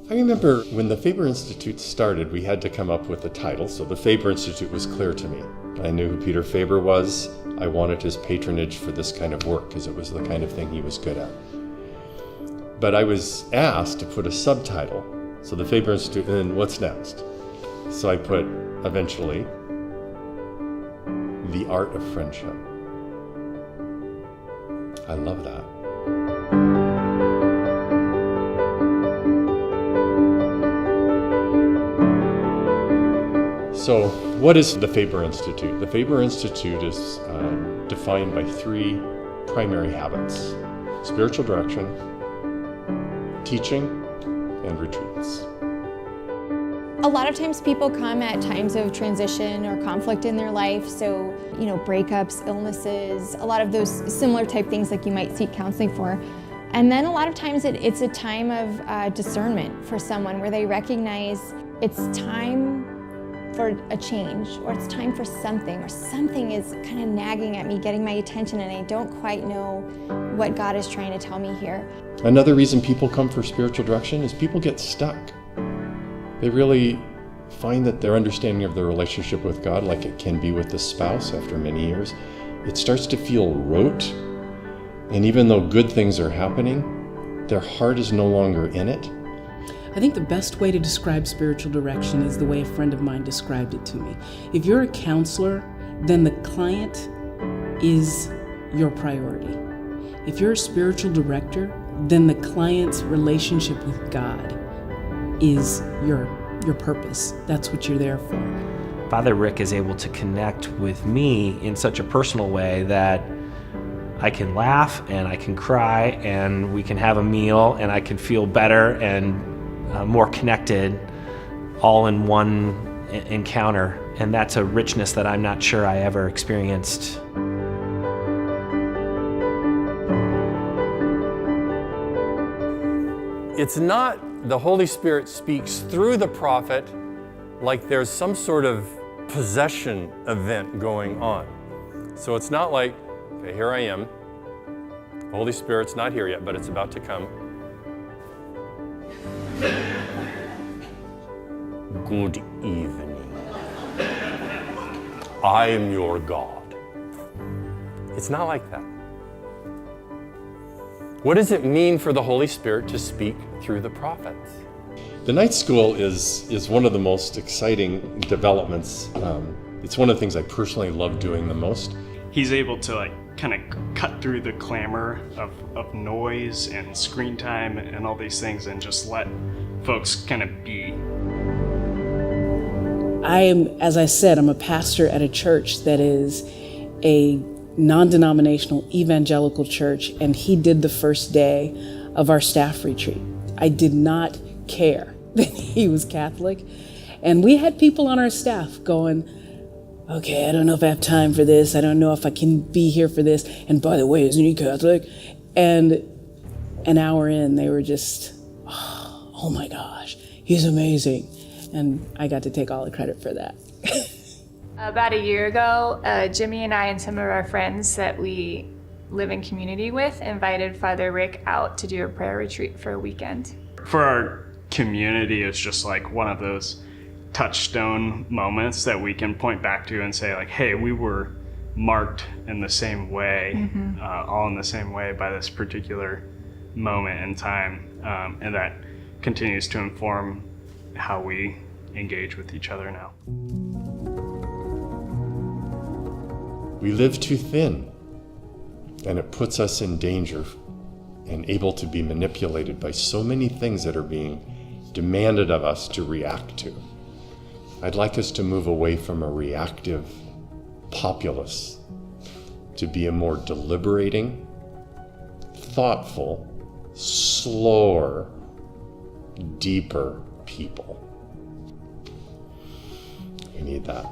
I remember when the Faber Institute started, we had to come up with a title, so the Faber Institute was clear to me. I knew who Peter Faber was. I wanted his patronage for this kind of work because it was the kind of thing he was good at. But I was asked to put a subtitle, so the Faber Institute, and then what's next? So I put, eventually, The Art of Friendship. I love that. So, what is the Faber Institute? The Faber Institute is defined by three primary habits: spiritual direction, teaching, and retreats. A lot of times people come at times of transition or conflict in their life, so, breakups, illnesses, a lot of those similar type things like you might seek counseling for. And then a lot of times it's a time of discernment for someone where they recognize it's time for a change, or it's time for something, or something is kind of nagging at me, getting my attention, and I don't quite know what God is trying to tell me here. Another reason people come for spiritual direction is people get stuck. They really find that their understanding of their relationship with God, like it can be with the spouse after many years, it starts to feel rote. And even though good things are happening, their heart is no longer in it. I think the best way to describe spiritual direction is the way a friend of mine described it to me. If you're a counselor, then the client is your priority. If you're a spiritual director, then the client's relationship with God is your purpose. That's what you're there for. Father Rick is able to connect with me in such a personal way that I can laugh and I can cry and we can have a meal and I can feel better and more connected all in one encounter. And that's a richness that I'm not sure I ever experienced. It's not the Holy Spirit speaks through the prophet like there's some sort of possession event going on. So it's not like, okay, here I am. The Holy Spirit's not here yet, but it's about to come. Good evening. I am your God. It's not like that. What does it mean for the Holy Spirit to speak through the prophets? The night school is one of the most exciting developments. It's one of the things I personally love doing the most. He's able to kind of cut through the clamor of noise and screen time and all these things and just let folks kind of be. As I said, I'm a pastor at a church that is a non-denominational evangelical church, and he did the first day of our staff retreat. I did not care that he was Catholic, and we had people on our staff going, okay, I don't know if I have time for this, I don't know if I can be here for this, and by the way, isn't he Catholic? And an hour in, they were just, oh my gosh, he's amazing. And I got to take all the credit for that. About a year ago, Jimmy and I and some of our friends that we live in community with invited Father Rick out to do a prayer retreat for a weekend. For our community, it's just like one of those touchstone moments that we can point back to and say like, hey, we were marked in the same way, all in the same way by this particular moment in time. And that continues to inform how we engage with each other now. We live too thin, and it puts us in danger and able to be manipulated by so many things that are being demanded of us to react to. I'd like us to move away from a reactive populace to be a more deliberating, thoughtful, slower, deeper people. We need that.